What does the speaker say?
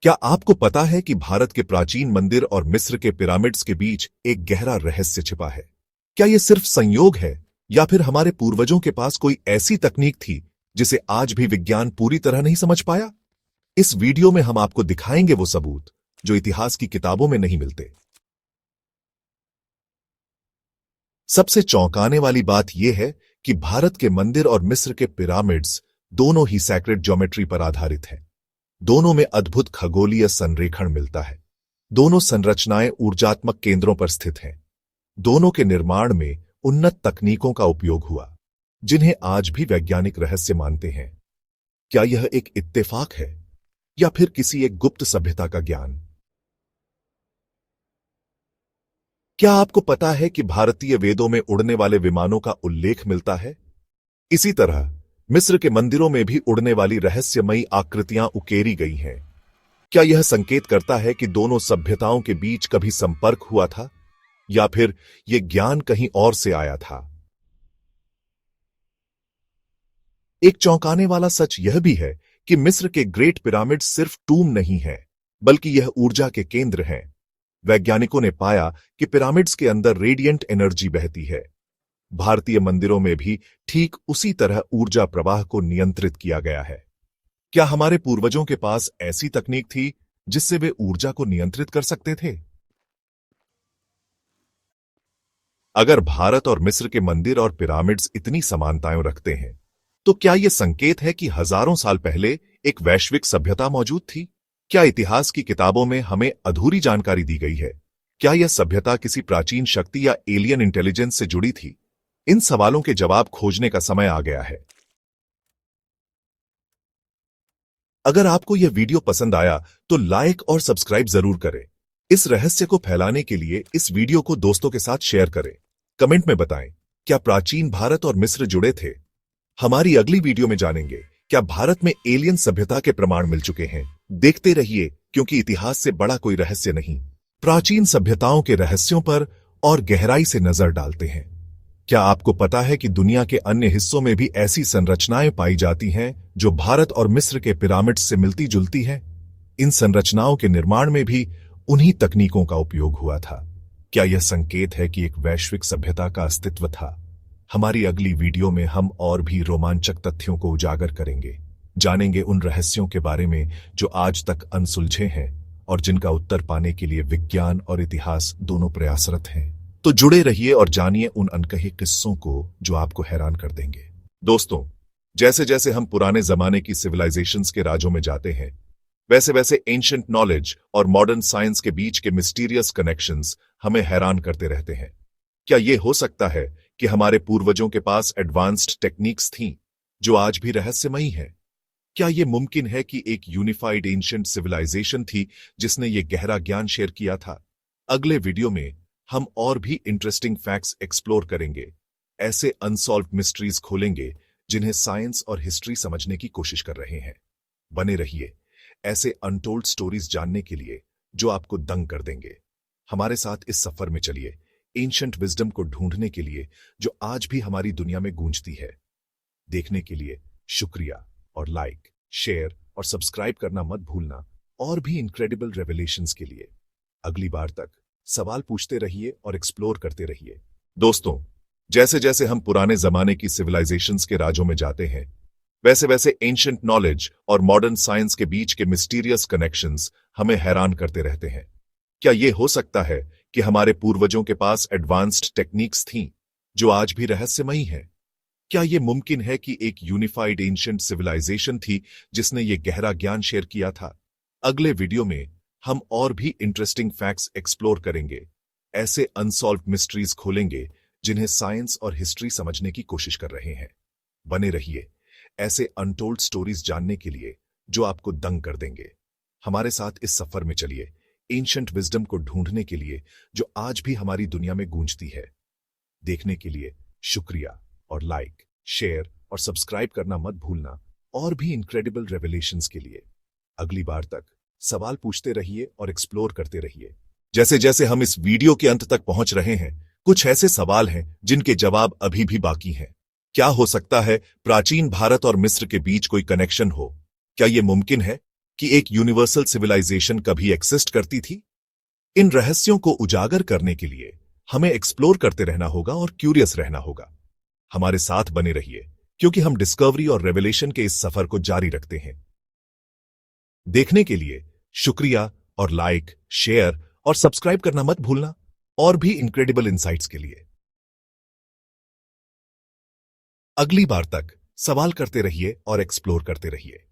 क्या आपको पता है कि भारत के प्राचीन मंदिर और मिस्र के पिरामिड्स के बीच एक गहरा रहस्य छिपा है? क्या यह सिर्फ संयोग है या फिर हमारे पूर्वजों के पास कोई ऐसी तकनीक थी जिसे आज भी विज्ञान पूरी तरह नहीं समझ पाया? इस वीडियो में हम आपको दिखाएंगे वो सबूत जो इतिहास की किताबों में नहीं मिलते। सबसे चौंकाने वाली बात यह है कि भारत के मंदिर और मिस्र के पिरामिड्स दोनों ही सैक्रेड ज्योमेट्री पर आधारित हैं। दोनों में अद्भुत खगोलीय संरेखण मिलता है। दोनों संरचनाएं ऊर्जात्मक केंद्रों पर स्थित हैं। दोनों के निर्माण में उन्नत तकनीकों का उपयोग हुआ, जिन्हें आज भी वैज्ञानिक रहस्य मानते हैं। क्या यह एक इत्तेफाक है या फिर किसी एक गुप्त सभ्यता का ज्ञान? क्या आपको पता है कि भारतीय वेदों में उड़ने वाले विमानों का उल्लेख मिलता है? इसी तरह मिस्र के मंदिरों में भी उड़ने वाली रहस्यमयी आकृतियां उकेरी गई हैं। क्या यह संकेत करता है कि दोनों सभ्यताओं के बीच कभी संपर्क हुआ था या फिर यह ज्ञान कहीं और से आया था? एक चौंकाने वाला सच यह भी है कि मिस्र के ग्रेट पिरामिड सिर्फ टूम नहीं है, बल्कि यह ऊर्जा के केंद्र हैं। वैज्ञानिकों ने पाया कि पिरामिड्स के अंदर रेडिएंट एनर्जी बहती है। भारतीय मंदिरों में भी ठीक उसी तरह ऊर्जा प्रवाह को नियंत्रित किया गया है। क्या हमारे पूर्वजों के पास ऐसी तकनीक थी जिससे वे ऊर्जा को नियंत्रित कर सकते थे? अगर भारत और मिस्र के मंदिर और पिरामिड्स इतनी समानताएं रखते हैं, तो क्या यह संकेत है कि हजारों साल पहले एक वैश्विक सभ्यता मौजूद थी? क्या इतिहास की किताबों में हमें अधूरी जानकारी दी गई है? क्या यह सभ्यता किसी प्राचीन शक्ति या एलियन इंटेलिजेंस से जुड़ी थी? इन सवालों के जवाब खोजने का समय आ गया है। अगर आपको यह वीडियो पसंद आया तो लाइक और सब्सक्राइब जरूर करें। इस रहस्य को फैलाने के लिए इस वीडियो को दोस्तों के साथ शेयर करें। कमेंट में बताएं, क्या प्राचीन भारत और मिस्र जुड़े थे? हमारी अगली वीडियो में जानेंगे क्या भारत में एलियन सभ्यता के प्रमाण मिल चुके हैं। देखते रहिए, क्योंकि इतिहास से बड़ा कोई रहस्य नहीं। प्राचीन सभ्यताओं के रहस्यों पर और गहराई से नजर डालते हैं। क्या आपको पता है कि दुनिया के अन्य हिस्सों में भी ऐसी संरचनाएं पाई जाती हैं जो भारत और मिस्र के पिरामिड्स से मिलती जुलती हैं? इन संरचनाओं के निर्माण में भी उन्हीं तकनीकों का उपयोग हुआ था। क्या यह संकेत है कि एक वैश्विक सभ्यता का अस्तित्व था? हमारी अगली वीडियो में हम और भी रोमांचक तथ्यों को उजागर करेंगे। जानेंगे उन रहस्यों के बारे में जो आज तक अनसुलझे हैं और जिनका उत्तर पाने के लिए विज्ञान और इतिहास दोनों प्रयासरत हैं। तो जुड़े रहिए और जानिए उन अनकहे किस्सों को जो आपको हैरान कर देंगे। दोस्तों, जैसे जैसे हम पुराने जमाने की सिविलाइजेशंस के राजों में जाते हैं, वैसे वैसे एंशिएंट नॉलेज और मॉडर्न साइंस के बीच के मिस्टीरियस कनेक्शंस हमें हैरान करते रहते हैं। क्या यह हो सकता है कि हमारे पूर्वजों के पास एडवांस्ड टेक्निक्स थीं जो आज भी रहस्यमयी हैं? क्या यह मुमकिन है कि एक यूनिफाइड एंशिएंट सिविलाइजेशन थी जिसने यह गहरा ज्ञान शेयर किया था? अगले वीडियो में हम और भी इंटरेस्टिंग फैक्ट्स एक्सप्लोर करेंगे। ऐसे अनसॉल्व्ड मिस्ट्रीज खोलेंगे जिन्हें साइंस और हिस्ट्री समझने की कोशिश कर रहे हैं। बने रहिए ऐसे अनटोल्ड स्टोरीज जानने के लिए जो आपको दंग कर देंगे। हमारे साथ इस सफर में चलिए, एंशिएंट विजडम को ढूंढने के लिए जो आज भी हमारी दुनिया में गूंजती है। देखने के लिए शुक्रिया और लाइक, शेयर और सब्सक्राइब करना मत भूलना, और भी इनक्रेडिबल रेवलेशंस के लिए। अगली बार तक सवाल पूछते रहिए और एक्सप्लोर करते रहिए। दोस्तों, जैसे जैसे हम पुराने जमाने की सिविलाइजेशंस के राजों में जाते हैं, वैसे वैसे एंशिएंट नॉलेज और मॉडर्न साइंस के बीच के मिस्टीरियस कनेक्शंस हमें हैरान करते रहते हैं। क्या यह हो सकता है कि हमारे पूर्वजों के पास एडवांस्ड टेक्निक्स थीं जो आज भी रहस्यमयी हैं? क्या यह मुमकिन है कि एक यूनिफाइड एंशिएंट सिविलाइजेशन थी जिसने यह गहरा ज्ञान शेयर किया था? अगले वीडियो में हम और भी इंटरेस्टिंग फैक्ट्स एक्सप्लोर करेंगे। ऐसे अनसॉल्व्ड मिस्ट्रीज खोलेंगे जिन्हें साइंस और हिस्ट्री समझने की कोशिश कर रहे हैं। बने रहिए ऐसे अनटोल्ड स्टोरीज जानने के लिए जो आपको दंग कर देंगे। हमारे साथ इस सफर में चलिए, एंशिएंट विजडम को ढूंढने के लिए जो आज भी हमारी दुनिया में गूंजती है। देखने के लिए शुक्रिया और लाइक, शेयर और सब्सक्राइब करना मत भूलना, और भी इनक्रेडिबल रेवलेशंस के लिए। अगली बार तक सवाल पूछते रहिए और एक्सप्लोर करते रहिए। जैसे जैसे हम इस वीडियो के अंत तक पहुंच रहे हैं, कुछ ऐसे सवाल हैं जिनके जवाब अभी भी बाकी हैं। क्या हो सकता है प्राचीन भारत और मिस्र के बीच कोई कनेक्शन हो? क्या यह मुमकिन है कि एक यूनिवर्सल सिविलाइजेशन कभी एक्सिस्ट करती थी? इन रहस्यों को उजागर करने के लिए हमें एक्सप्लोर करते रहना होगा और क्यूरियस रहना होगा। हमारे साथ बने रहिए, क्योंकि हम डिस्कवरी और रेवलेशन के इस सफर को जारी रखते हैं। देखने के लिए शुक्रिया, और लाइक, शेयर और सब्सक्राइब करना मत भूलना, और भी इनक्रेडिबल इंसाइट्स के लिए। अगली बार तक सवाल करते रहिए और एक्सप्लोर करते रहिए।